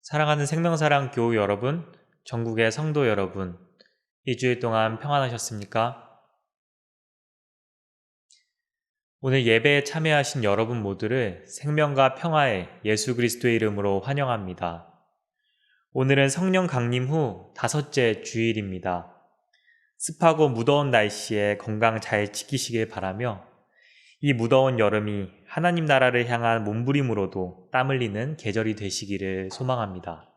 사랑하는 생명사랑 교우 여러분, 전국의 성도 여러분, 이 주일 동안 평안하셨습니까? 오늘 예배에 참여하신 여러분 모두를 생명과 평화의 예수 그리스도의 이름으로 환영합니다. 오늘은 성령 강림 후 5째 주일입니다. 습하고 무더운 날씨에 건강 잘 지키시길 바라며 이 무더운 여름이 하나님 나라를 향한 몸부림으로도 땀 흘리는 계절이 되시기를 소망합니다.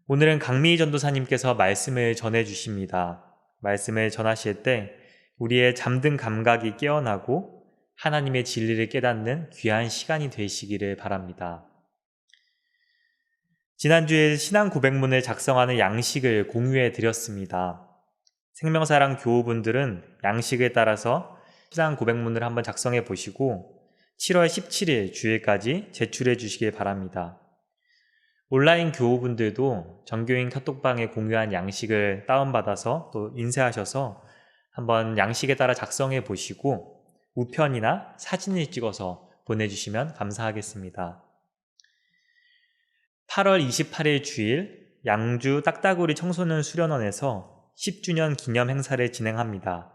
오늘은 강미희 전도사님께서 말씀을 전해주십니다. 말씀을 전하실 때 우리의 잠든 감각이 깨어나고 하나님의 진리를 깨닫는 귀한 시간이 되시기를 바랍니다. 지난주에 신앙 고백문을 작성하는 양식을 공유해 드렸습니다. 생명사랑 교우분들은 양식을 따라서 신앙 고백문을 한번 작성해 보시고 7월 17일 주일까지 제출해 주시길 바랍니다. 온라인 교우분들도 전교인 카톡방에 공유한 양식을 다운받아서 또 인쇄하셔서 한번 양식에 따라 작성해 보시고 우편이나 사진을 찍어서 보내주시면 감사하겠습니다. 8월 28일 주일 양주 딱따구리 청소년 수련원에서 10주년 기념 행사를 진행합니다.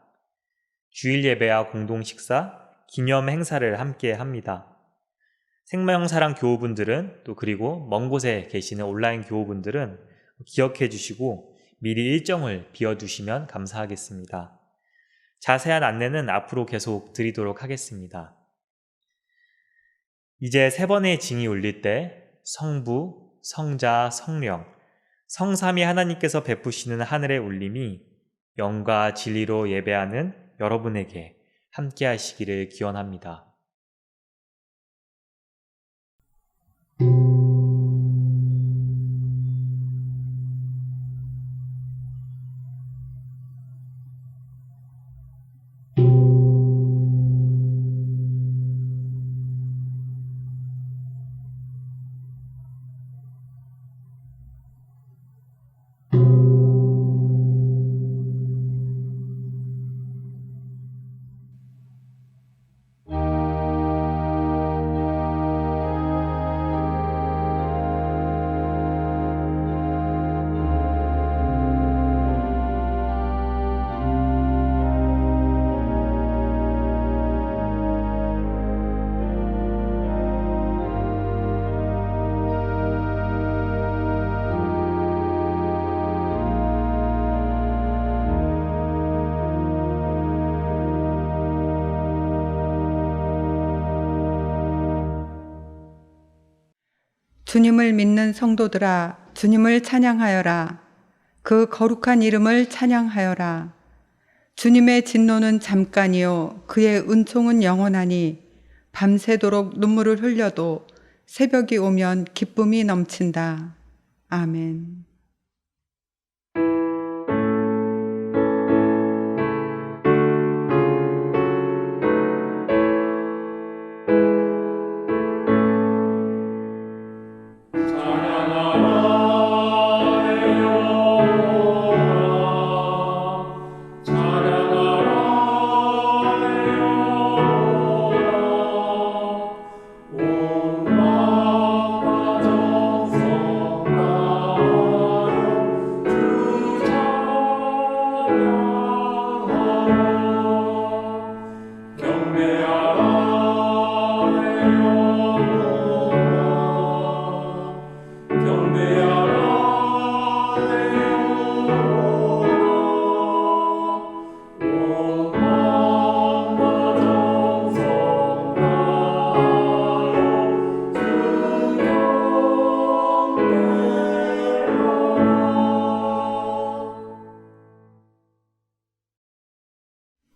주일 예배와 공동 식사, 기념 행사를 함께 합니다. 생명사랑 교우분들은 또 그리고 먼 곳에 계시는 온라인 교우분들은 기억해 주시고 미리 일정을 비워두시면 감사하겠습니다. 자세한 안내는 앞으로 계속 드리도록 하겠습니다. 이제 3번의 징이 울릴 때 성부, 성자, 성령, 성삼위 하나님께서 베푸시는 하늘의 울림이 영과 진리로 예배하는 여러분에게 함께 하시기를 기원합니다. 주님을 믿는 성도들아, 주님을 찬양하여라. 그 거룩한 이름을 찬양하여라. 주님의 진노는 잠깐이요 그의 은총은 영원하니 밤새도록 눈물을 흘려도 새벽이 오면 기쁨이 넘친다. 아멘.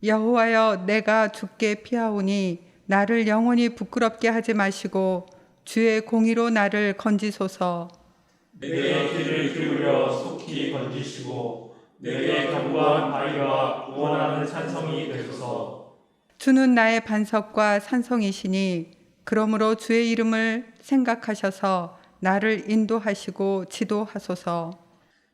여호와여, 내가 주께 피하오니 나를 영원히 부끄럽게 하지 마시고 주의 공의로 나를 건지소서. 내게 귀를 기울여 속히 건지시고 내게 견고한 바위와 구원하는 산성이 되소서. 주는 나의 반석과 산성이시니 그러므로 주의 이름을 생각하셔서 나를 인도하시고 지도하소서.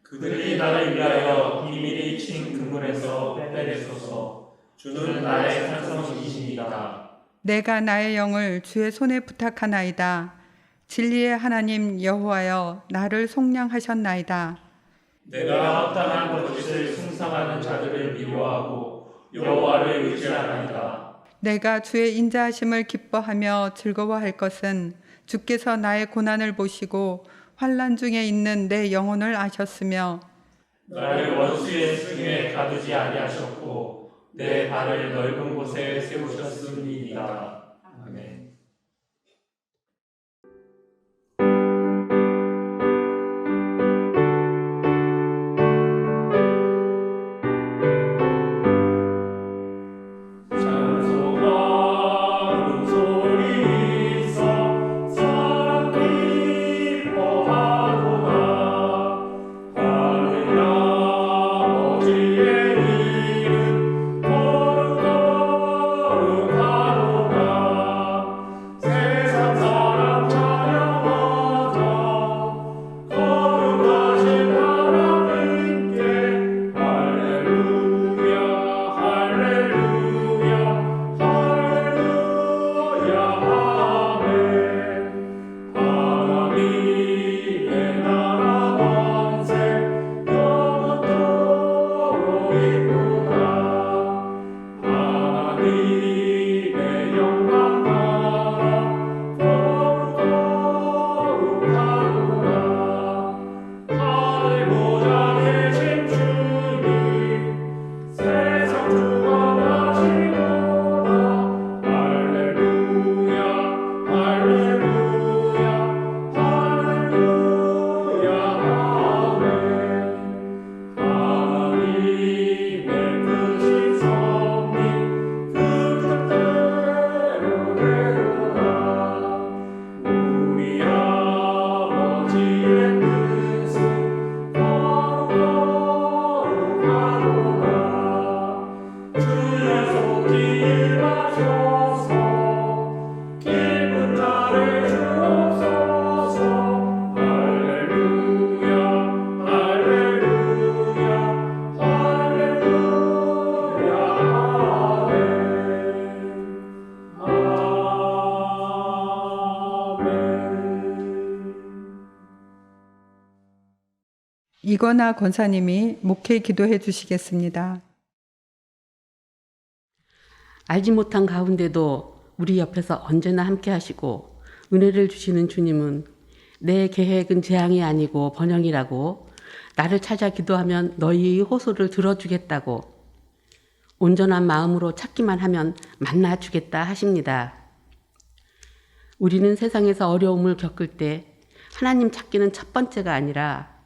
그들이 나를 위하여 비밀히 친 그물에서 빼내소서. 주는 나의 산성이시니이다. 내가 나의 영을 주의 손에 부탁하나이다. 진리의 하나님 여호와여 나를 속량하셨나이다. 내가 합당한 것을 숭상하는 자들을 미워하고 여호와를 의지하나이다. 내가 주의 인자하심을 기뻐하며 즐거워할 것은 주께서 나의 고난을 보시고 환난 중에 있는 내 영혼을 아셨으며 나를 원수의 승에 가두지 아니하셨고 내 발을 넓은 곳에 세우셨음이니이다. 아멘. 이건아 권사님이 목회 기도해 주시겠습니다. 알지 못한 가운데도 우리 옆에서 언제나 함께 하시고 은혜를 주시는 주님은 내 계획은 재앙이 아니고 번영이라고, 나를 찾아 기도하면 너희의 호소를 들어주겠다고, 온전한 마음으로 찾기만 하면 만나주겠다 하십니다. 우리는 세상에서 어려움을 겪을 때 하나님 찾기는 첫 번째가 아니라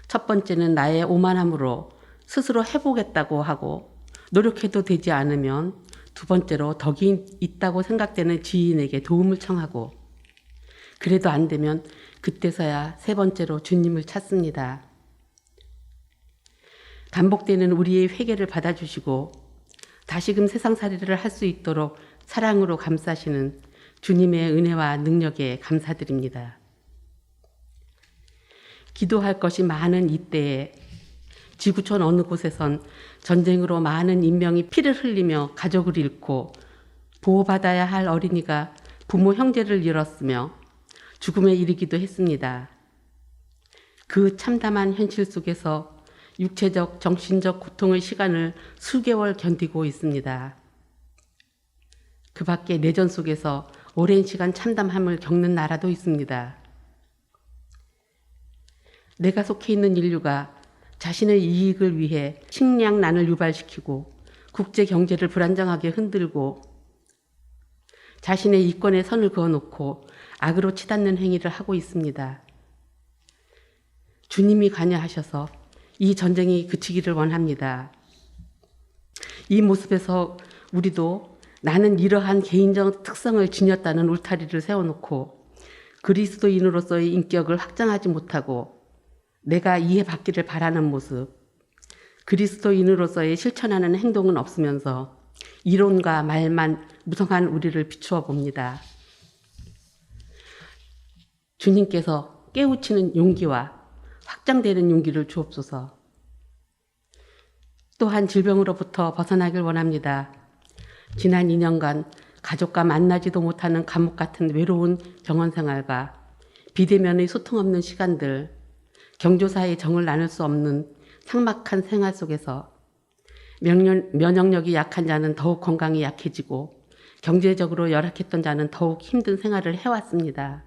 첫 번째는 나의 오만함으로 스스로 해보겠다고 하고, 노력해도 되지 않으면 두 번째로 덕이 있다고 생각되는 지인에게 도움을 청하고, 그래도 안 되면 그때서야 세 번째로 주님을 찾습니다. 반복되는 우리의 회개를 받아주시고 다시금 세상살이를 할 수 있도록 사랑으로 감싸시는 주님의 은혜와 능력에 감사드립니다. 기도할 것이 많은 이때에 지구촌 어느 곳에선 전쟁으로 많은 인명이 피를 흘리며 가족을 잃고 보호받아야 할 어린이가 부모 형제를 잃었으며 죽음에 이르기도 했습니다. 그 참담한 현실 속에서 육체적, 정신적 고통의 시간을 수개월 견디고 있습니다. 그 밖에 내전 속에서 오랜 시간 참담함을 겪는 나라도 있습니다. 내가 속해 있는 인류가 자신의 이익을 위해 식량난을 유발시키고 국제 경제를 불안정하게 흔들고 자신의 이권에 선을 그어놓고 악으로 치닫는 행위를 하고 있습니다. 주님이 관여하셔서 이 전쟁이 그치기를 원합니다. 이 모습에서 우리도 나는 이러한 개인적 특성을 지녔다는 울타리를 세워놓고 그리스도인으로서의 인격을 확장하지 못하고 내가 이해받기를 바라는 모습, 그리스도인으로서의 실천하는 행동은 없으면서 이론과 말만 무성한 우리를 비추어 봅니다. 주님께서 깨우치는 용기와 확장되는 용기를 주옵소서. 또한 질병으로부터 벗어나길 원합니다. 지난 2년간 가족과 만나지도 못하는 감옥 같은 외로운 병원 생활과 비대면의 소통 없는 시간들, 경조사의 정을 나눌 수 없는 삭막한 생활 속에서 면역력이 약한 자는 더욱 건강이 약해지고 경제적으로 열악했던 자는 더욱 힘든 생활을 해왔습니다.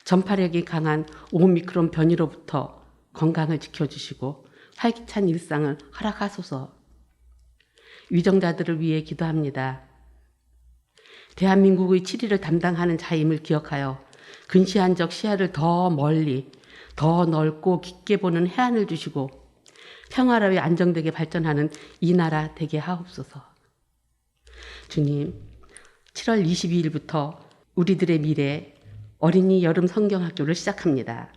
전파력이 강한 오미크론 변이로부터 건강을 지켜주시고 활기찬 일상을 허락하소서. 위정자들을 위해 기도합니다. 대한민국의 7위를 담당하는 자임을 기억하여 근시안적 시야를 더 멀리, 더 넓고 깊게 보는 해안을 주시고 평화롭게 안정되게 발전하는 이 나라 되게 하옵소서. 주님, 7월 22일부터 우리들의 미래 어린이 여름 성경학교를 시작합니다.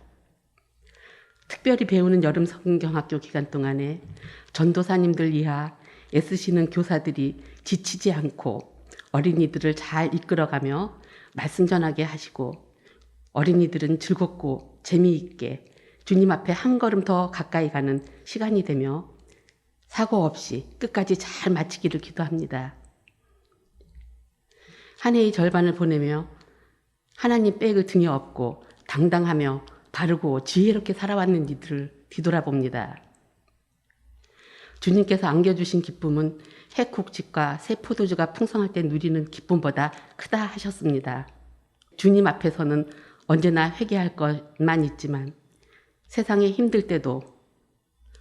특별히 배우는 여름 성경학교 기간 동안에 전도사님들 이하 애쓰시는 교사들이 지치지 않고 어린이들을 잘 이끌어가며 말씀 전하게 하시고 어린이들은 즐겁고 재미있게 주님 앞에 한 걸음 더 가까이 가는 시간이 되며 사고 없이 끝까지 잘 마치기를 기도합니다. 한 해의 절반을 보내며 하나님 백을 등에 업고 당당하며 바르고 지혜롭게 살아왔는 이들을 뒤돌아봅니다. 주님께서 안겨주신 기쁨은 해국집과 새 포도주가 풍성할 때 누리는 기쁨보다 크다 하셨습니다. 주님 앞에서는 언제나 회개할 것만 있지만 세상에 힘들 때도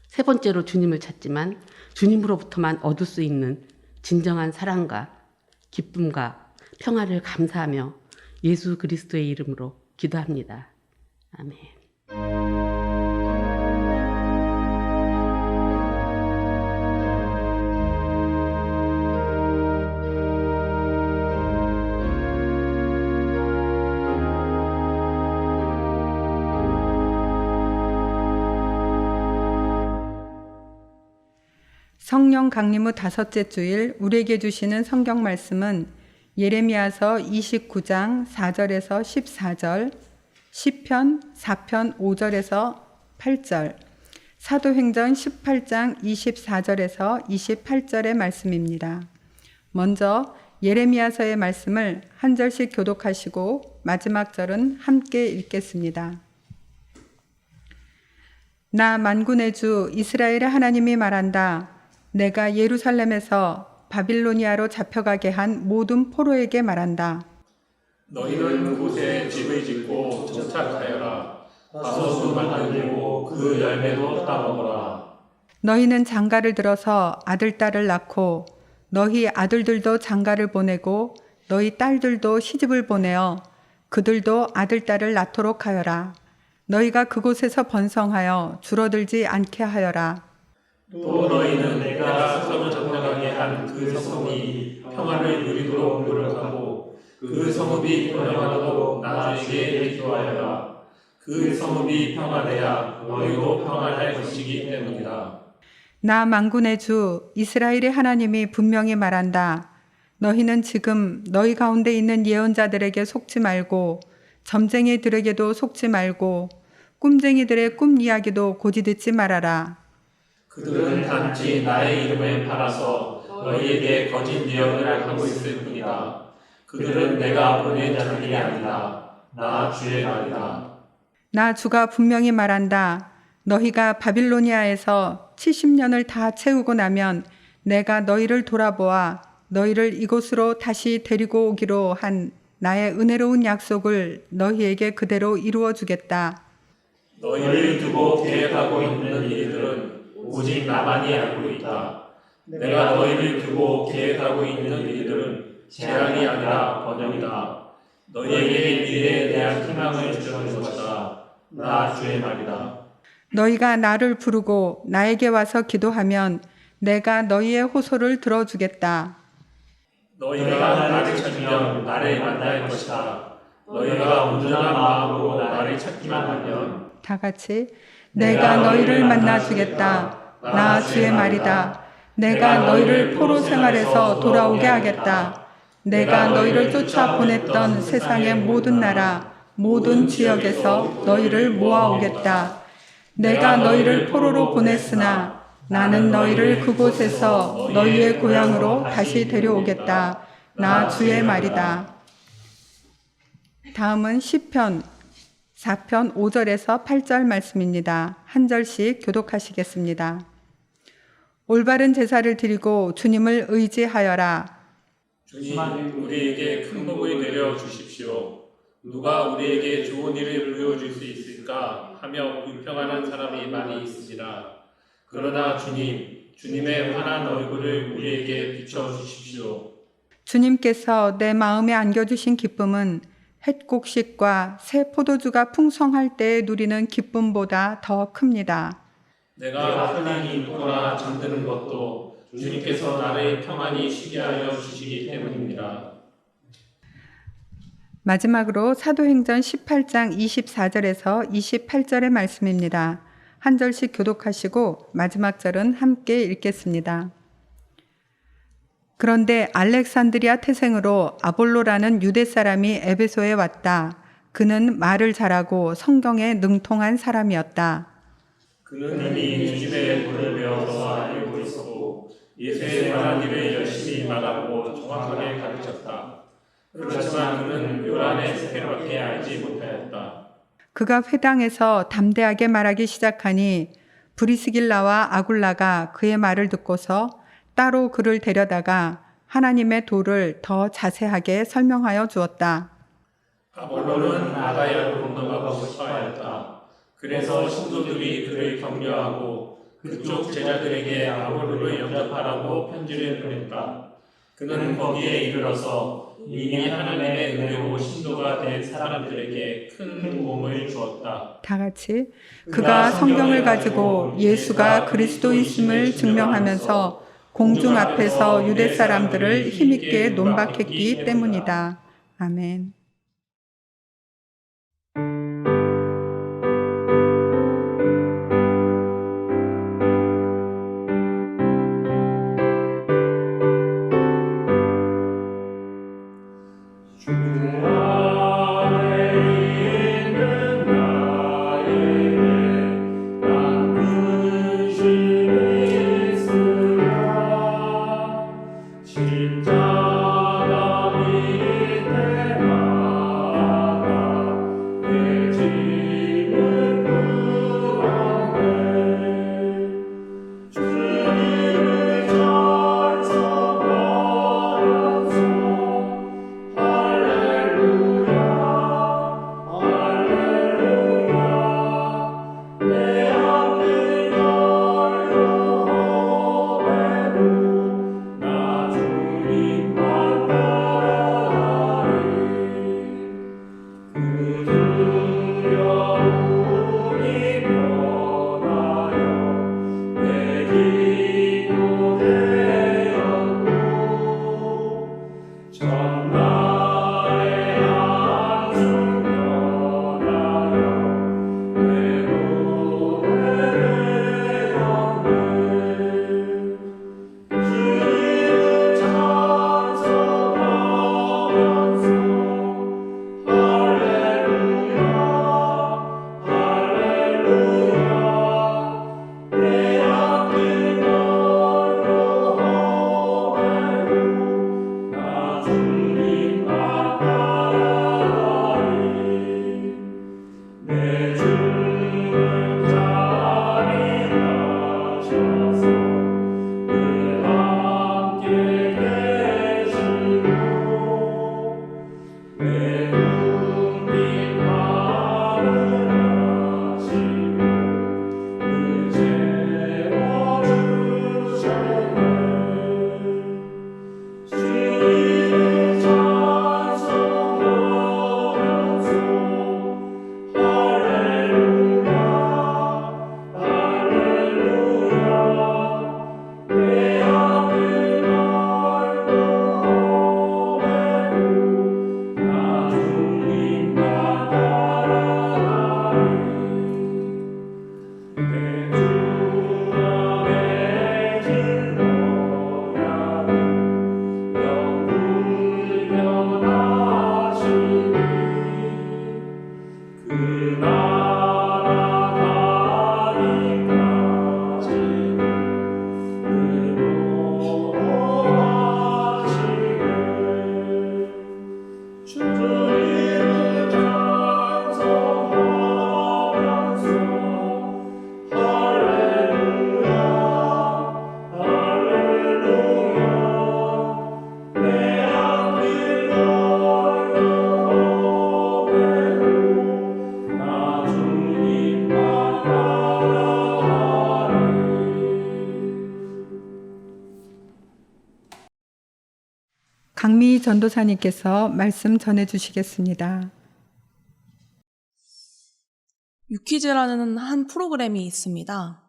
세 번째로 주님을 찾지만 주님으로부터만 얻을 수 있는 진정한 사랑과 기쁨과 평화를 감사하며 예수 그리스도의 이름으로 기도합니다. 아멘. 성령 강림 후 5째 주일 우리에게 주시는 성경 말씀은 예레미야서 29장 4절에서 14절, 시편 4편 5절에서 8절, 사도행전 18장 24절에서 28절의 말씀입니다. 먼저 예레미야서의 말씀을 한 절씩 교독하시고 마지막 절은 함께 읽겠습니다. 나 만군의 주 이스라엘의 하나님이 말한다. 내가 예루살렘에서 바빌로니아로 잡혀가게 한 모든 포로에게 말한다. 너희는 그곳에 집을 짓고 정착하여라. 가서 만들고 그 열매도 따먹어라. 너희는 장가를 들어서 아들, 딸을 낳고 너희 아들들도 장가를 보내고 너희 딸들도 시집을 보내어 그들도 아들, 딸을 낳도록 하여라. 너희가 그곳에서 번성하여 줄어들지 않게 하여라. 또 너희는 내가 서로 잡혀가게 한 그 성읍이 평화를 누리도록 노력하고 그 성읍이 번영하도록 나주에게 기도하여라. 그 성읍이 평화돼야 너희도 평안할 것이기 때문이다. 나 만군의 주 이스라엘의 하나님이 분명히 말한다. 너희는 지금 너희 가운데 있는 예언자들에게 속지 말고 점쟁이들에게도 속지 말고 꿈쟁이들의 꿈 이야기도 고지 듣지 말아라. 그들은 단지 나의 이름을 팔아서 너희에게 거짓 예언을 하고 있을 뿐이다. 그들은 내가 보낸 자들이 아니다. 나 주의 말이다. 나 주가 분명히 말한다. 너희가 바빌로니아에서 70년을 다 채우고 나면 내가 너희를 돌아보아 너희를 이곳으로 다시 데리고 오기로 한 나의 은혜로운 약속을 너희에게 그대로 이루어 주겠다. 너희를 두고 계획하고 있는 일들은 오직 나만이 알고 있다. 내가 너희를 두고 계획하고 있는 일들은 재앙이 아니라 번영이다. 너희에게 미래에 대한 희망을 주는 것이다. 나 주의 말이다. 너희가 나를 부르고 나에게 와서 기도하면 내가 너희의 호소를 들어주겠다. 너희가 나를 찾으면 나를 만날 것이다. 너희가 온전한 마음으로 나를 찾기만 하면 다 같이 내가 너희를 만나주겠다. 나 주의 말이다. 내가 너희를 포로 생활에서 돌아오게 하겠다. 내가 너희를 쫓아 보냈던 세상의 모든 나라, 모든 지역에서 너희를 모아오겠다. 내가 너희를 포로로 보냈으나 나는 너희를 그곳에서 너희의 고향으로 다시 데려오겠다. 나 주의 말이다. 다음은 시편 4편 5절에서 8절 말씀입니다. 한 절씩 교독하시겠습니다. 올바른 제사를 드리고 주님을 의지하여라. 주님, 우리에게 큰 복을 내려 주십시오. 누가 우리에게 좋은 일을 보여줄 수 있을까 하며 불평하는 사람이 많이 있으리라. 그러나 주님의 환한 얼굴을 우리에게 비춰 주십시오. 주님께서 내 마음에 안겨주신 기쁨은 햇곡식과 새 포도주가 풍성할 때 누리는 기쁨보다 더 큽니다. 내가 편안히 눕거나 잠드는 것도 주님께서 나를 평안히 쉬게 하여 주시기 때문입니다. 마지막으로 사도행전 18장 24절에서 28절의 말씀입니다. 한 절씩 교독하시고 마지막 절은 함께 읽겠습니다. 그런데 알렉산드리아 태생으로 아볼로라는 유대 사람이 에베소에 왔다. 그는 말을 잘하고 성경에 능통한 사람이었다. 그는 이미 주님의 불을 배워서 알고 있었고 예수의 말한 일을 열심히 말하고 정확하게 가르쳤다. 그렇지만 그는 요란의 세계밖에 알지 못하였다. 그가 회당에서 담대하게 말하기 시작하니 브리스길라와 아굴라가 그의 말을 듣고서 따로 그를 데려다가 하나님의 도를 더 자세하게 설명하여 주었다. 아볼로는 아가야로 건너가고 싶어 하였다. 그래서 신도들이 그를 격려하고 그쪽 제자들에게 아볼로를 영접하라고 편지를 보냈다. 그는 거기에 이르러서 이미 하나님의 은혜로 신도가 된 사람들에게 큰 도움을 주었다. 다 같이 그가 성경을 가지고 예수가 그리스도이심을 증명하면서 공중 앞에서 유대 사람들을 힘있게 논박했기 때문이다. 아멘. 강미 전도사님께서 말씀 전해 주시겠습니다. 유퀴즈라는 한 프로그램이 있습니다.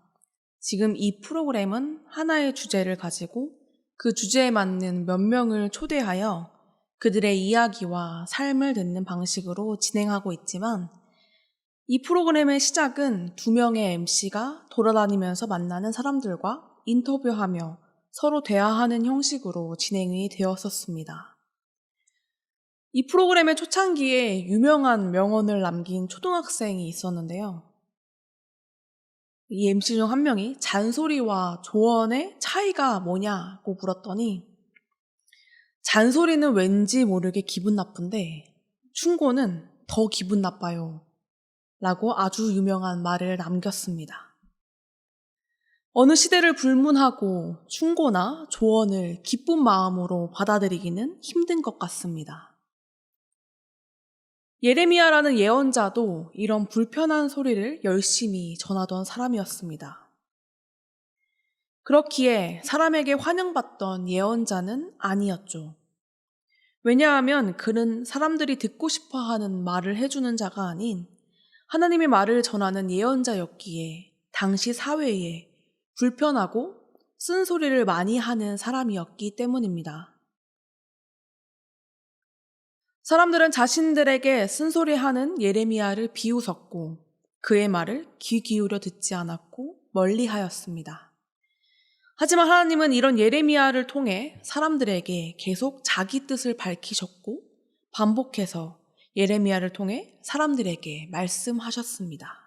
지금 이 프로그램은 하나의 주제를 가지고 그 주제에 맞는 몇 명을 초대하여 그들의 이야기와 삶을 듣는 방식으로 진행하고 있지만, 이 프로그램의 시작은 2명의 MC가 돌아다니면서 만나는 사람들과 인터뷰하며 서로 대화하는 형식으로 진행이 되었었습니다. 이 프로그램의 초창기에 유명한 명언을 남긴 초등학생이 있었는데요. 이 MC 중 한 명이 잔소리와 조언의 차이가 뭐냐고 물었더니, 잔소리는 왠지 모르게 기분 나쁜데 충고는 더 기분 나빠요 라고 아주 유명한 말을 남겼습니다. 어느 시대를 불문하고 충고나 조언을 기쁜 마음으로 받아들이기는 힘든 것 같습니다. 예레미야라는 예언자도 이런 불편한 소리를 열심히 전하던 사람이었습니다. 그렇기에 사람에게 환영받던 예언자는 아니었죠. 왜냐하면 그는 사람들이 듣고 싶어하는 말을 해주는 자가 아닌 하나님의 말을 전하는 예언자였기에 당시 사회에 불편하고 쓴소리를 많이 하는 사람이었기 때문입니다. 사람들은 자신들에게 쓴소리하는 예레미야를 비웃었고 그의 말을 귀 기울여 듣지 않았고 멀리하였습니다. 하지만 하나님은 이런 예레미야를 통해 사람들에게 계속 자기 뜻을 밝히셨고 반복해서 예레미야를 통해 사람들에게 말씀하셨습니다.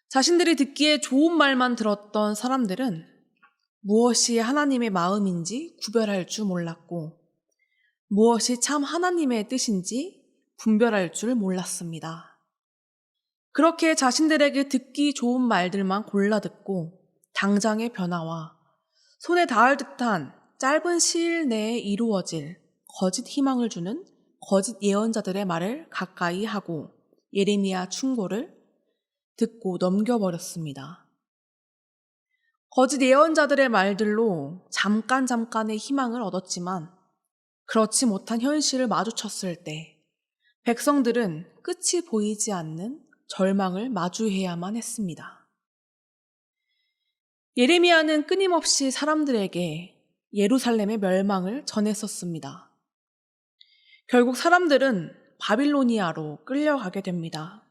자신들이 듣기에 좋은 말만 들었던 사람들은 무엇이 하나님의 마음인지 구별할 줄 몰랐고 무엇이 참 하나님의 뜻인지 분별할 줄 몰랐습니다. 그렇게 자신들에게 듣기 좋은 말들만 골라 듣고 당장의 변화와 손에 닿을 듯한 짧은 시일 내에 이루어질 거짓 희망을 주는 거짓 예언자들의 말을 가까이 하고 예레미야 충고를 듣고 넘겨버렸습니다. 거짓 예언자들의 말들로 잠깐의 희망을 얻었지만 그렇지 못한 현실을 마주쳤을 때 백성들은 끝이 보이지 않는 절망을 마주해야만 했습니다. 예레미야는 끊임없이 사람들에게 예루살렘의 멸망을 전했었습니다. 결국 사람들은 바빌로니아로 끌려가게 됩니다.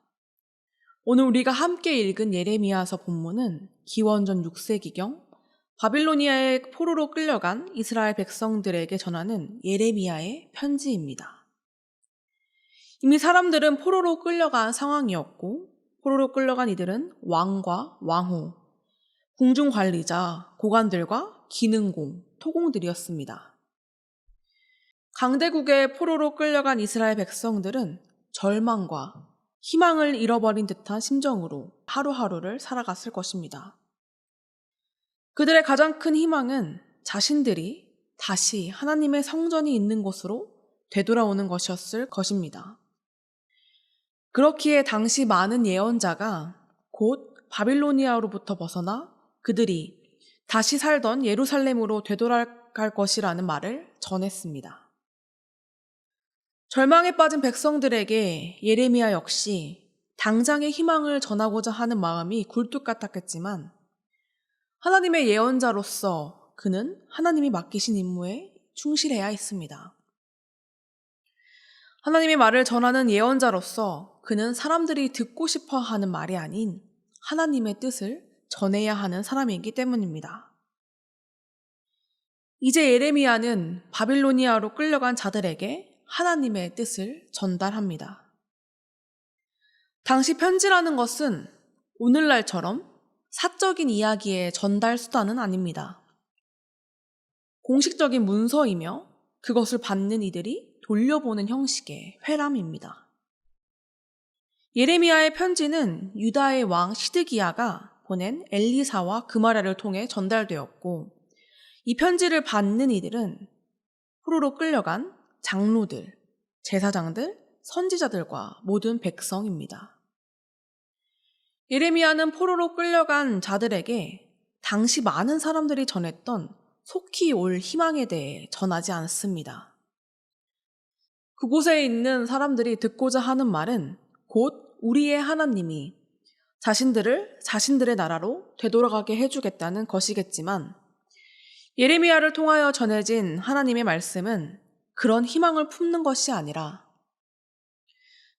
오늘 우리가 함께 읽은 예레미야서 본문은 기원전 6세기경 바빌로니아의 포로로 끌려간 이스라엘 백성들에게 전하는 예레미야의 편지입니다. 이미 사람들은 포로로 끌려간 상황이었고 포로로 끌려간 이들은 왕과 왕후, 궁중관리자, 고관들과 기능공, 토공들이었습니다. 강대국의 포로로 끌려간 이스라엘 백성들은 절망과 희망을 잃어버린 듯한 심정으로 하루하루를 살아갔을 것입니다. 그들의 가장 큰 희망은 자신들이 다시 하나님의 성전이 있는 곳으로 되돌아오는 것이었을 것입니다. 그렇기에 당시 많은 예언자가 곧 바빌로니아로부터 벗어나 그들이 다시 살던 예루살렘으로 되돌아갈 것이라는 말을 전했습니다. 절망에 빠진 백성들에게 예레미야 역시 당장의 희망을 전하고자 하는 마음이 굴뚝 같았겠지만 하나님의 예언자로서 그는 하나님이 맡기신 임무에 충실해야 했습니다. 하나님의 말을 전하는 예언자로서 그는 사람들이 듣고 싶어 하는 말이 아닌 하나님의 뜻을 전해야 하는 사람이기 때문입니다. 이제 예레미야는 바빌로니아로 끌려간 자들에게 하나님의 뜻을 전달합니다. 당시 편지라는 것은 오늘날처럼 사적인 이야기의 전달 수단은 아닙니다. 공식적인 문서이며 그것을 받는 이들이 돌려보는 형식의 회람입니다. 예레미야의 편지는 유다의 왕 시드기야가 보낸 엘리사와 그마랴를 통해 전달되었고 이 편지를 받는 이들은 포로로 끌려간 장로들, 제사장들, 선지자들과 모든 백성입니다. 예레미야는 포로로 끌려간 자들에게 당시 많은 사람들이 전했던 속히 올 희망에 대해 전하지 않습니다. 그곳에 있는 사람들이 듣고자 하는 말은 곧 우리의 하나님이 자신들을 자신들의 나라로 되돌아가게 해주겠다는 것이겠지만 예레미야를 통하여 전해진 하나님의 말씀은 그런 희망을 품는 것이 아니라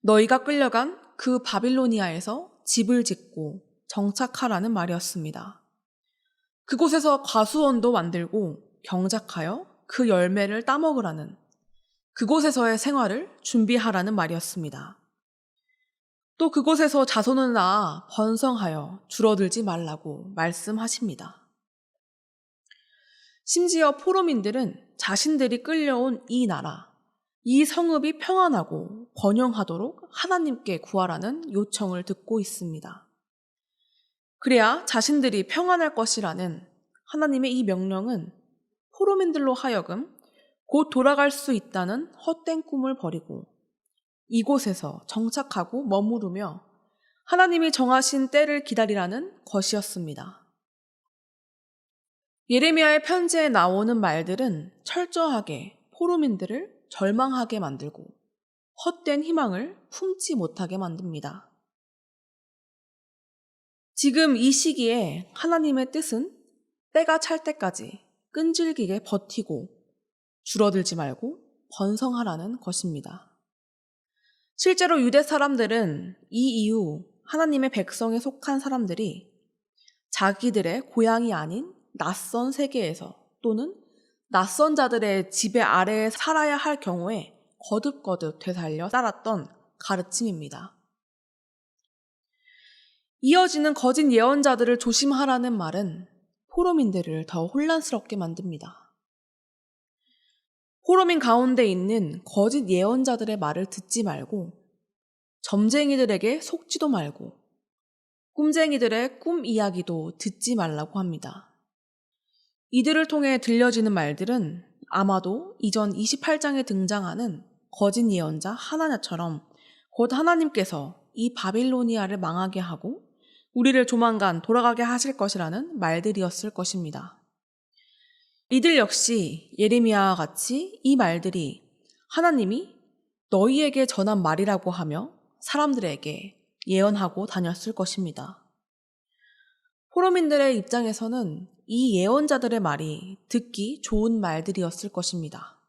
너희가 끌려간 그 바빌로니아에서 집을 짓고 정착하라는 말이었습니다. 그곳에서 과수원도 만들고 경작하여 그 열매를 따먹으라는, 그곳에서의 생활을 준비하라는 말이었습니다. 또 그곳에서 자손을 낳아 번성하여 줄어들지 말라고 말씀하십니다. 심지어 포로민들은 자신들이 끌려온 이 나라, 이 성읍이 평안하고 번영하도록 하나님께 구하라는 요청을 듣고 있습니다. 그래야 자신들이 평안할 것이라는 하나님의 이 명령은 포로민들로 하여금 곧 돌아갈 수 있다는 헛된 꿈을 버리고 이곳에서 정착하고 머무르며 하나님이 정하신 때를 기다리라는 것이었습니다. 예레미야의 편지에 나오는 말들은 철저하게 포로민들을 절망하게 만들고 헛된 희망을 품지 못하게 만듭니다. 지금 이 시기에 하나님의 뜻은 때가 찰 때까지 끈질기게 버티고 줄어들지 말고 번성하라는 것입니다. 실제로 유대 사람들은 이 이후 하나님의 백성에 속한 사람들이 자기들의 고향이 아닌 낯선 세계에서 또는 낯선 자들의 지배 아래에 살아야 할 경우에 거듭거듭 되살려 따랐던 가르침입니다. 이어지는 거짓 예언자들을 조심하라는 말은 포로민들을 더 혼란스럽게 만듭니다. 포로민 가운데 있는 거짓 예언자들의 말을 듣지 말고 점쟁이들에게 속지도 말고 꿈쟁이들의 꿈 이야기도 듣지 말라고 합니다. 이들을 통해 들려지는 말들은 아마도 이전 28장에 등장하는 거짓 예언자 하나냐처럼 곧 하나님께서 이 바빌로니아를 망하게 하고 우리를 조만간 돌아가게 하실 것이라는 말들이었을 것입니다. 이들 역시 예레미야와 같이 이 말들이 하나님이 너희에게 전한 말이라고 하며 사람들에게 예언하고 다녔을 것입니다. 포로민들의 입장에서는 이 예언자들의 말이 듣기 좋은 말들이었을 것입니다.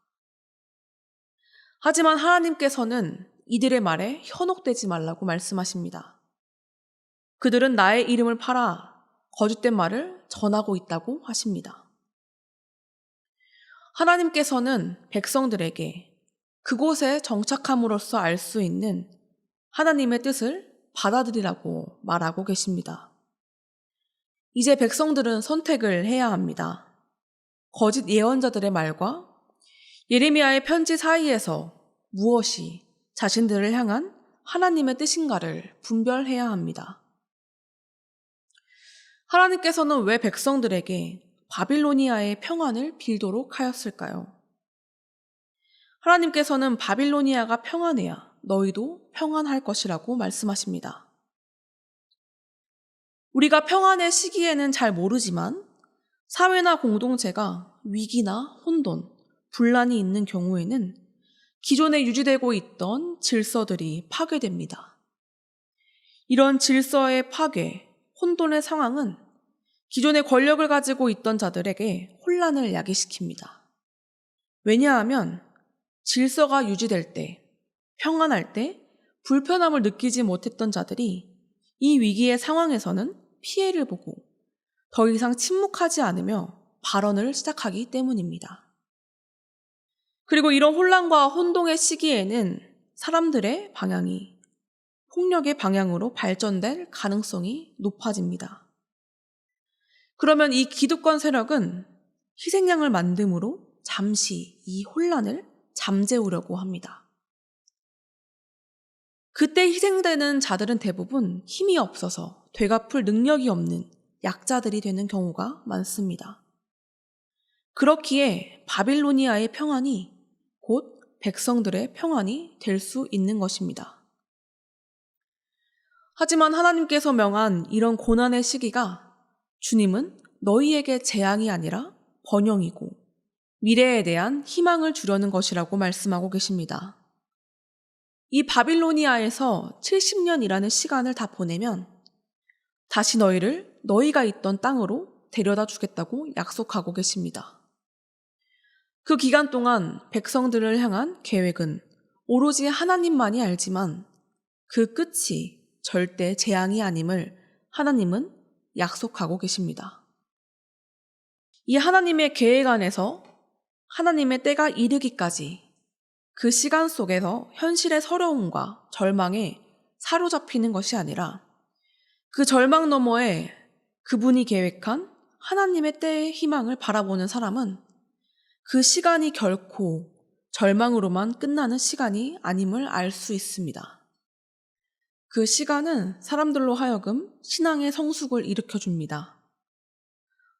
하지만 하나님께서는 이들의 말에 현혹되지 말라고 말씀하십니다. 그들은 나의 이름을 팔아 거짓된 말을 전하고 있다고 하십니다. 하나님께서는 백성들에게 그곳에 정착함으로써 알 수 있는 하나님의 뜻을 받아들이라고 말하고 계십니다. 이제 백성들은 선택을 해야 합니다. 거짓 예언자들의 말과 예레미야의 편지 사이에서 무엇이 자신들을 향한 하나님의 뜻인가를 분별해야 합니다. 하나님께서는 왜 백성들에게 바빌로니아의 평안을 빌도록 하였을까요? 하나님께서는 바빌로니아가 평안해야 너희도 평안할 것이라고 말씀하십니다. 우리가 평안의 시기에는 잘 모르지만 사회나 공동체가 위기나 혼돈, 분란이 있는 경우에는 기존에 유지되고 있던 질서들이 파괴됩니다. 이런 질서의 파괴, 혼돈의 상황은 기존의 권력을 가지고 있던 자들에게 혼란을 야기시킵니다. 왜냐하면 질서가 유지될 때, 평안할 때 불편함을 느끼지 못했던 자들이 이 위기의 상황에서는 피해를 보고 더 이상 침묵하지 않으며 발언을 시작하기 때문입니다. 그리고 이런 혼란과 혼동의 시기에는 사람들의 방향이 폭력의 방향으로 발전될 가능성이 높아집니다. 그러면 이 기득권 세력은 희생양을 만듦으로 잠시 이 혼란을 잠재우려고 합니다. 그때 희생되는 자들은 대부분 힘이 없어서 되갚을 능력이 없는 약자들이 되는 경우가 많습니다. 그렇기에 바빌로니아의 평안이 곧 백성들의 평안이 될 수 있는 것입니다. 하지만 하나님께서 명한 이런 고난의 시기가 주님은 너희에게 재앙이 아니라 번영이고 미래에 대한 희망을 주려는 것이라고 말씀하고 계십니다. 이 바빌로니아에서 70년이라는 시간을 다 보내면 다시 너희를 너희가 있던 땅으로 데려다 주겠다고 약속하고 계십니다. 그 기간 동안 백성들을 향한 계획은 오로지 하나님만이 알지만 그 끝이 절대 재앙이 아님을 하나님은 약속하고 계십니다. 이 하나님의 계획 안에서 하나님의 때가 이르기까지 그 시간 속에서 현실의 서러움과 절망에 사로잡히는 것이 아니라 그 절망 너머에 그분이 계획한 하나님의 때의 희망을 바라보는 사람은 그 시간이 결코 절망으로만 끝나는 시간이 아님을 알 수 있습니다. 그 시간은 사람들로 하여금 신앙의 성숙을 일으켜줍니다.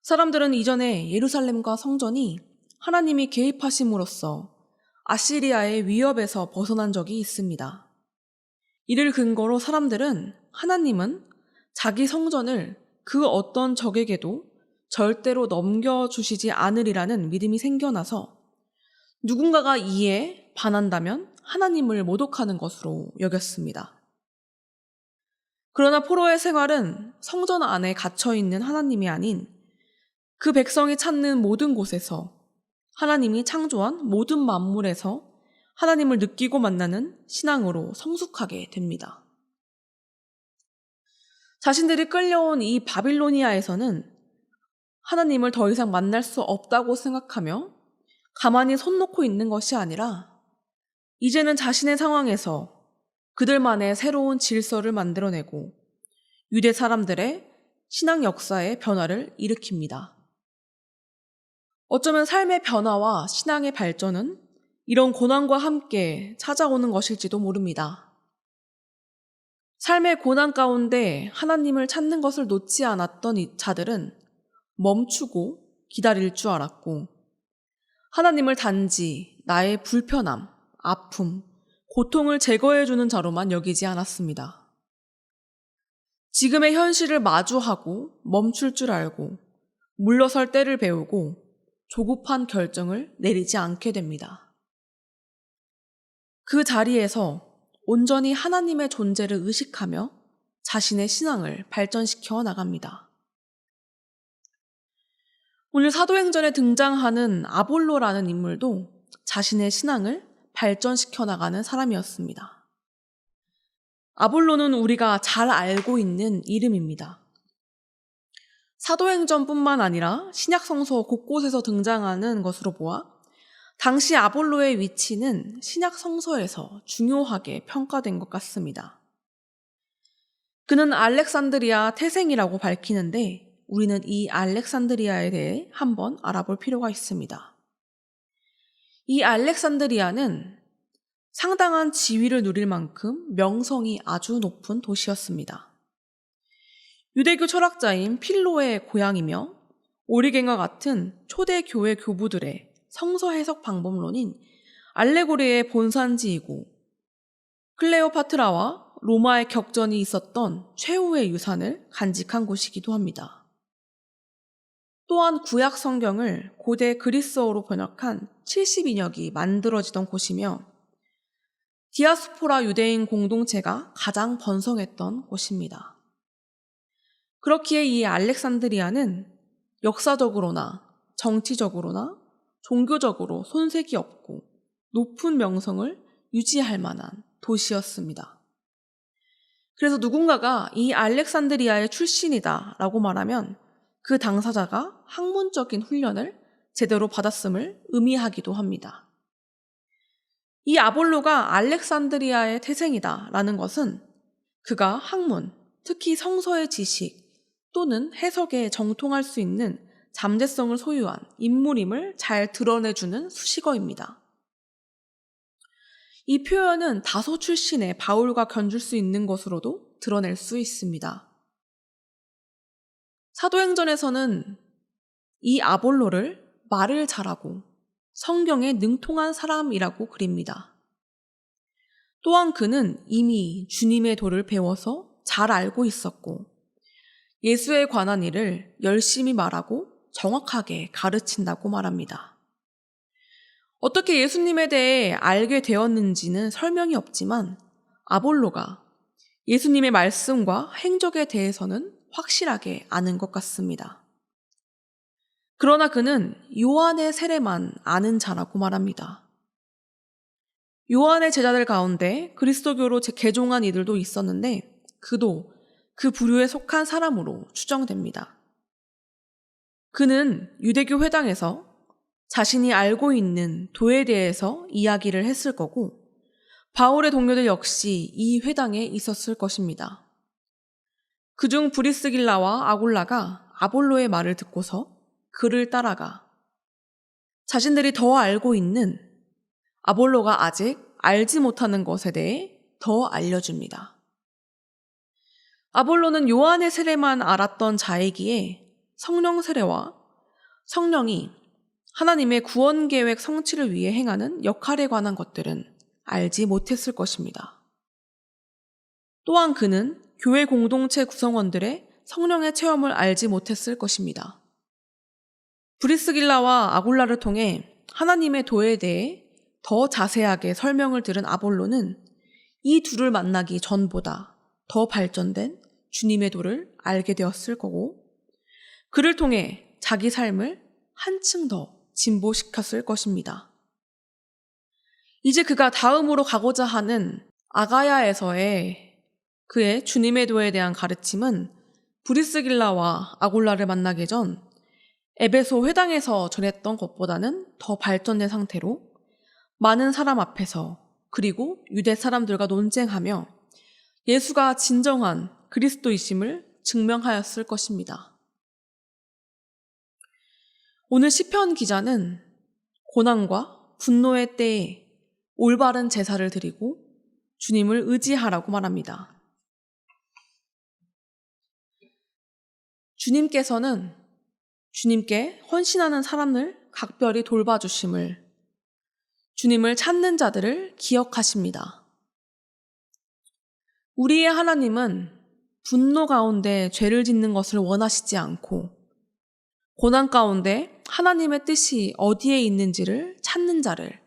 사람들은 이전에 예루살렘과 성전이 하나님이 개입하심으로써 아시리아의 위협에서 벗어난 적이 있습니다. 이를 근거로 사람들은 하나님은 자기 성전을 그 어떤 적에게도 절대로 넘겨주시지 않으리라는 믿음이 생겨나서 누군가가 이에 반한다면 하나님을 모독하는 것으로 여겼습니다. 그러나 포로의 생활은 성전 안에 갇혀있는 하나님이 아닌 그 백성이 찾는 모든 곳에서 하나님이 창조한 모든 만물에서 하나님을 느끼고 만나는 신앙으로 성숙하게 됩니다. 자신들이 끌려온 이 바빌로니아에서는 하나님을 더 이상 만날 수 없다고 생각하며 가만히 손 놓고 있는 것이 아니라 이제는 자신의 상황에서 그들만의 새로운 질서를 만들어내고 유대 사람들의 신앙 역사의 변화를 일으킵니다. 어쩌면 삶의 변화와 신앙의 발전은 이런 고난과 함께 찾아오는 것일지도 모릅니다. 삶의 고난 가운데 하나님을 찾는 것을 놓지 않았던 이 자들은 멈추고 기다릴 줄 알았고 하나님을 단지 나의 불편함, 아픔, 고통을 제거해주는 자로만 여기지 않았습니다. 지금의 현실을 마주하고 멈출 줄 알고 물러설 때를 배우고 조급한 결정을 내리지 않게 됩니다. 그 자리에서 온전히 하나님의 존재를 의식하며 자신의 신앙을 발전시켜 나갑니다. 오늘 사도행전에 등장하는 아볼로라는 인물도 자신의 신앙을 발전시켜 나가는 사람이었습니다. 아볼로는 우리가 잘 알고 있는 이름입니다. 사도행전뿐만 아니라 신약성서 곳곳에서 등장하는 것으로 보아 당시 아볼로의 위치는 신약성서에서 중요하게 평가된 것 같습니다. 그는 알렉산드리아 태생이라고 밝히는데 우리는 이 알렉산드리아에 대해 한번 알아볼 필요가 있습니다. 이 알렉산드리아는 상당한 지위를 누릴 만큼 명성이 아주 높은 도시였습니다. 유대교 철학자인 필로의 고향이며 오리겐과 같은 초대 교회 교부들의 성서 해석 방법론인 알레고리의 본산지이고 클레오파트라와 로마의 격전이 있었던 최후의 유산을 간직한 곳이기도 합니다. 또한 구약 성경을 고대 그리스어로 번역한 70인역이 만들어지던 곳이며 디아스포라 유대인 공동체가 가장 번성했던 곳입니다. 그렇기에 이 알렉산드리아는 역사적으로나 정치적으로나 종교적으로 손색이 없고 높은 명성을 유지할 만한 도시였습니다. 그래서 누군가가 이 알렉산드리아의 출신이다 라고 말하면 그 당사자가 학문적인 훈련을 제대로 받았음을 의미하기도 합니다. 이 아볼로가 알렉산드리아의 태생이다 라는 것은 그가 학문, 특히 성서의 지식 또는 해석에 정통할 수 있는 잠재성을 소유한 인물임을 잘 드러내주는 수식어입니다. 이 표현은 다소 출신의 바울과 견줄 수 있는 것으로도 드러낼 수 있습니다. 사도행전에서는 이 아볼로를 말을 잘하고 성경에 능통한 사람이라고 그립니다. 또한 그는 이미 주님의 도를 배워서 잘 알고 있었고 예수에 관한 일을 열심히 말하고 정확하게 가르친다고 말합니다. 어떻게 예수님에 대해 알게 되었는지는 설명이 없지만 아볼로가 예수님의 말씀과 행적에 대해서는 확실하게 아는 것 같습니다. 그러나 그는 요한의 세례만 아는 자라고 말합니다. 요한의 제자들 가운데 그리스도교로 개종한 이들도 있었는데 그도 그 부류에 속한 사람으로 추정됩니다. 그는 유대교 회당에서 자신이 알고 있는 도에 대해서 이야기를 했을 거고 바울의 동료들 역시 이 회당에 있었을 것입니다. 그중 브리스길라와 아굴라가 아볼로의 말을 듣고서 그를 따라가 자신들이 더 알고 있는 아볼로가 아직 알지 못하는 것에 대해 더 알려줍니다. 아볼로는 요한의 세례만 알았던 자이기에 성령 세례와 성령이 하나님의 구원 계획 성취를 위해 행하는 역할에 관한 것들은 알지 못했을 것입니다. 또한 그는 교회 공동체 구성원들의 성령의 체험을 알지 못했을 것입니다. 브리스길라와 아굴라를 통해 하나님의 도에 대해 더 자세하게 설명을 들은 아볼로는 이 둘을 만나기 전보다 더 발전된 주님의 도를 알게 되었을 거고 그를 통해 자기 삶을 한층 더 진보시켰을 것입니다. 이제 그가 다음으로 가고자 하는 아가야에서의 그의 주님의 도에 대한 가르침은 브리스길라와 아굴라를 만나기 전 에베소 회당에서 전했던 것보다는 더 발전된 상태로 많은 사람 앞에서 그리고 유대 사람들과 논쟁하며 예수가 진정한 그리스도이심을 증명하였을 것입니다. 오늘 시편 기자는 고난과 분노의 때에 올바른 제사를 드리고 주님을 의지하라고 말합니다. 주님께서는 주님께 헌신하는 사람을 각별히 돌봐주심을, 주님을 찾는 자들을 기억하십니다. 우리의 하나님은 분노 가운데 죄를 짓는 것을 원하시지 않고 고난 가운데 하나님의 뜻이 어디에 있는지를 찾는 자를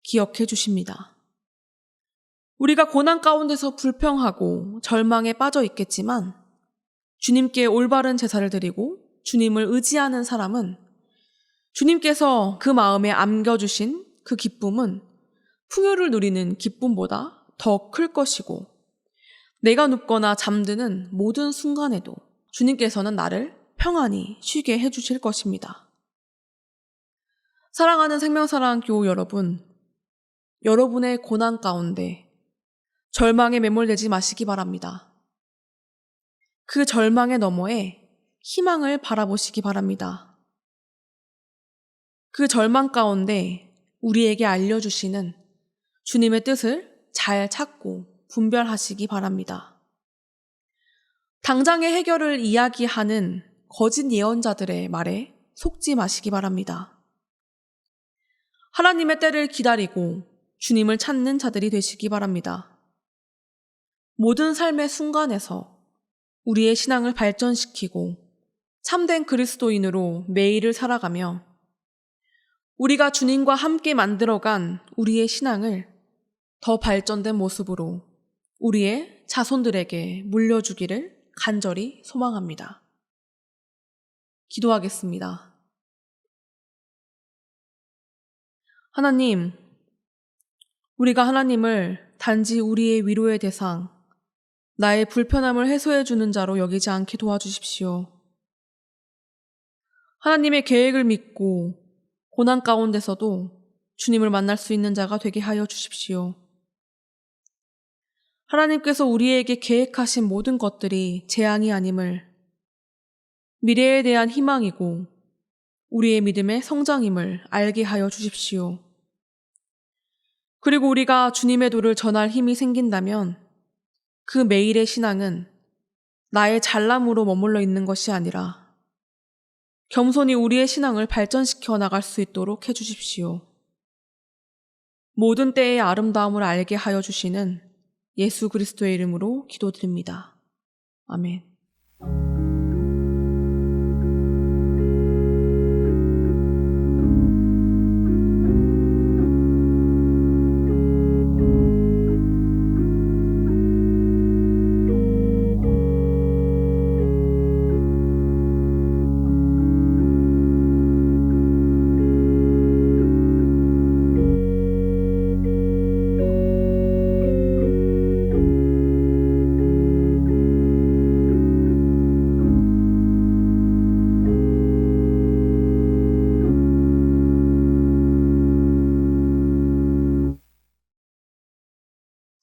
기억해 주십니다. 우리가 고난 가운데서 불평하고 절망에 빠져 있겠지만 주님께 올바른 제사를 드리고 주님을 의지하는 사람은 주님께서 그 마음에 안겨주신 그 기쁨은 풍요를 누리는 기쁨보다 더 클 것이고 내가 눕거나 잠드는 모든 순간에도 주님께서는 나를 평안히 쉬게 해주실 것입니다. 사랑하는 생명사랑교우 여러분, 여러분의 고난 가운데 절망에 매몰되지 마시기 바랍니다. 그 절망의 너머에 희망을 바라보시기 바랍니다. 그 절망 가운데 우리에게 알려주시는 주님의 뜻을 잘 찾고 분별하시기 바랍니다. 당장의 해결을 이야기하는 거짓 예언자들의 말에 속지 마시기 바랍니다. 하나님의 때를 기다리고 주님을 찾는 자들이 되시기 바랍니다. 모든 삶의 순간에서 우리의 신앙을 발전시키고 참된 그리스도인으로 매일을 살아가며 우리가 주님과 함께 만들어간 우리의 신앙을 더 발전된 모습으로 우리의 자손들에게 물려주기를 간절히 소망합니다. 기도하겠습니다. 하나님, 우리가 하나님을 단지 우리의 위로의 대상, 나의 불편함을 해소해 주는 자로 여기지 않게 도와주십시오. 하나님의 계획을 믿고 고난 가운데서도 주님을 만날 수 있는 자가 되게 하여 주십시오. 하나님께서 우리에게 계획하신 모든 것들이 재앙이 아님을, 미래에 대한 희망이고 우리의 믿음의 성장임을 알게 하여 주십시오. 그리고 우리가 주님의 도를 전할 힘이 생긴다면 그 매일의 신앙은 나의 잘남으로 머물러 있는 것이 아니라 겸손히 우리의 신앙을 발전시켜 나갈 수 있도록 해주십시오. 모든 때의 아름다움을 알게 하여 주시는 예수 그리스도의 이름으로 기도드립니다. 아멘.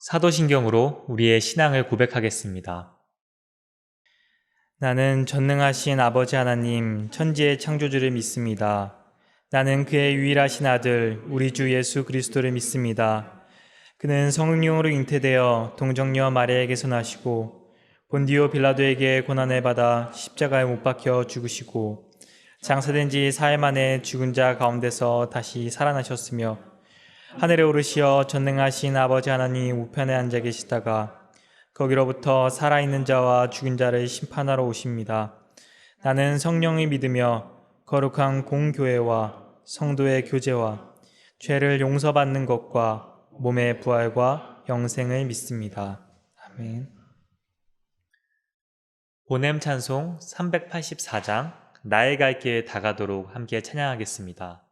사도신경으로 우리의 신앙을 고백하겠습니다. 나는 전능하신 아버지 하나님, 천지의 창조주를 믿습니다. 나는 그의 유일하신 아들, 우리 주 예수 그리스도를 믿습니다. 그는 성령으로 잉태되어 동정녀 마리아에게서 나시고 본디오 빌라도에게 고난을 받아 십자가에 못 박혀 죽으시고 장사된 지 4일 만에 죽은 자 가운데서 다시 살아나셨으며 하늘에 오르시어 전능하신 아버지 하나님 우편에 앉아 계시다가 거기로부터 살아있는 자와 죽은 자를 심판하러 오십니다. 나는 성령을 믿으며 거룩한 공교회와 성도의 교제와 죄를 용서받는 것과 몸의 부활과 영생을 믿습니다. 아멘. 보냄 찬송 384장 나의 갈 길 다가도록 함께 찬양하겠습니다.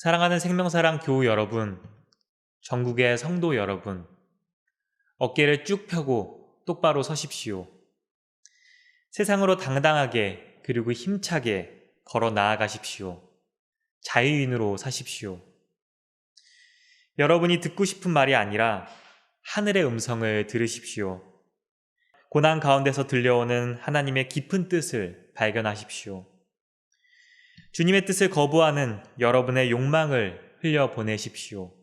사랑하는 생명사랑 교우 여러분, 전국의 성도 여러분, 어깨를 쭉 펴고 똑바로 서십시오. 세상으로 당당하게 그리고 힘차게 걸어 나아가십시오. 자유인으로 사십시오. 여러분이 듣고 싶은 말이 아니라 하늘의 음성을 들으십시오. 고난 가운데서 들려오는 하나님의 깊은 뜻을 발견하십시오. 주님의 뜻을 거부하는 여러분의 욕망을 흘려보내십시오.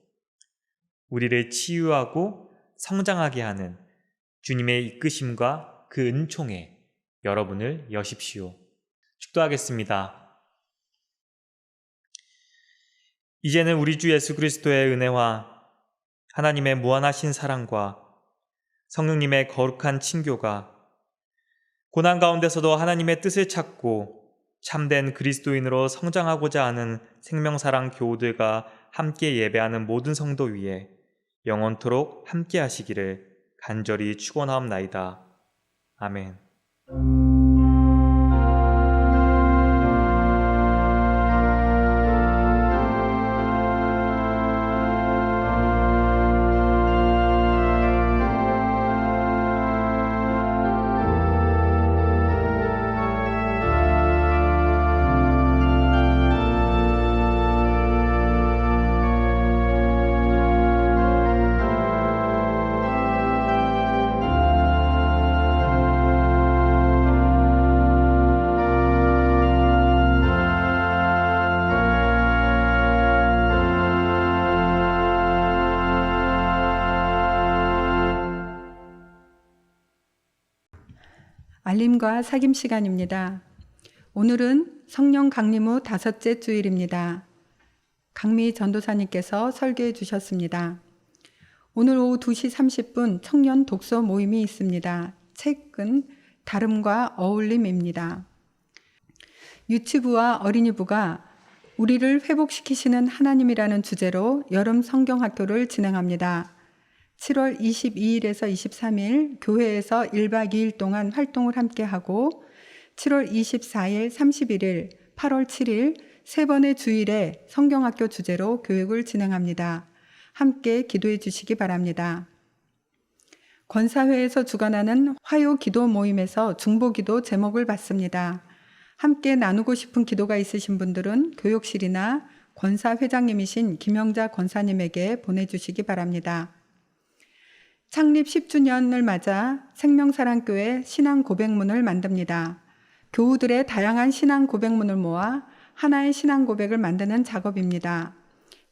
우리를 치유하고 성장하게 하는 주님의 이끄심과 그 은총에 여러분을 여십시오. 축도하겠습니다. 이제는 우리 주 예수 그리스도의 은혜와 하나님의 무한하신 사랑과 성령님의 거룩한 친교가 고난 가운데서도 하나님의 뜻을 찾고 참된 그리스도인으로 성장하고자 하는 생명사랑 교우들과 함께 예배하는 모든 성도 위에 영원토록 함께 하시기를 간절히 축원하옵나이다. 아멘. 알림과 사귐 시간입니다. 오늘은 성령 강림 후 5째 주일입니다. 강미 전도사님께서 설교해 주셨습니다. 오늘 오후 2시 30분 청년 독서 모임이 있습니다. 책은 다름과 어울림입니다. 유치부와 어린이부가 우리를 회복시키시는 하나님이라는 주제로 여름 성경학교를 진행합니다. 7월 22일에서 23일 교회에서 1박 2일 동안 활동을 함께하고 7월 24일, 31일, 8월 7일 3번의 주일에 성경학교 주제로 교육을 진행합니다. 함께 기도해 주시기 바랍니다. 권사회에서 주관하는 화요 기도 모임에서 중보기도 제목을 받습니다. 함께 나누고 싶은 기도가 있으신 분들은 교육실이나 권사 회장님이신 김영자 권사님에게 보내주시기 바랍니다. 창립 10주년을 맞아 생명사랑교회 신앙 고백문을 만듭니다. 교우들의 다양한 신앙 고백문을 모아 하나의 신앙 고백을 만드는 작업입니다.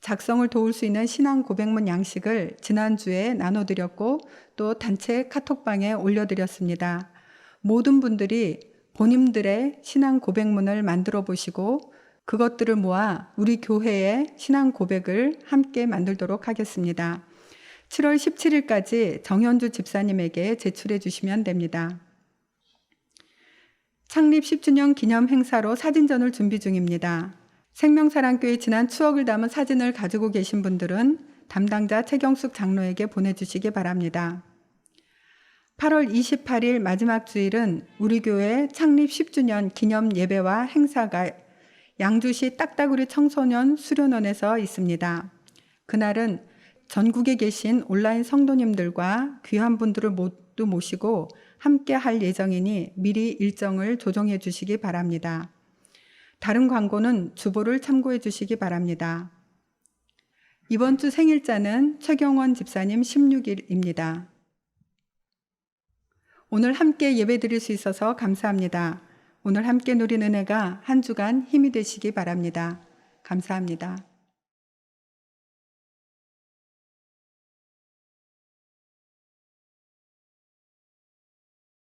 작성을 도울 수 있는 신앙 고백문 양식을 지난주에 나눠드렸고 또 단체 카톡방에 올려드렸습니다. 모든 분들이 본인들의 신앙 고백문을 만들어 보시고 그것들을 모아 우리 교회의 신앙 고백을 함께 만들도록 하겠습니다. 7월 17일까지 정현주 집사님에게 제출해 주시면 됩니다. 창립 10주년 기념 행사로 사진전을 준비 중입니다. 생명사랑교회 지난 추억을 담은 사진을 가지고 계신 분들은 담당자 최경숙 장로에게 보내주시기 바랍니다. 8월 28일 마지막 주일은 우리 교회 창립 10주년 기념 예배와 행사가 양주시 딱따구리 청소년 수련원에서 있습니다. 그날은 전국에 계신 온라인 성도님들과 귀한 분들을 모두 모시고 함께 할 예정이니 미리 일정을 조정해 주시기 바랍니다. 다른 광고는 주보를 참고해 주시기 바랍니다. 이번 주 생일자는 최경원 집사님 16일입니다. 오늘 함께 예배 드릴 수 있어서 감사합니다. 오늘 함께 누린 은혜가 한 주간 힘이 되시기 바랍니다. 감사합니다.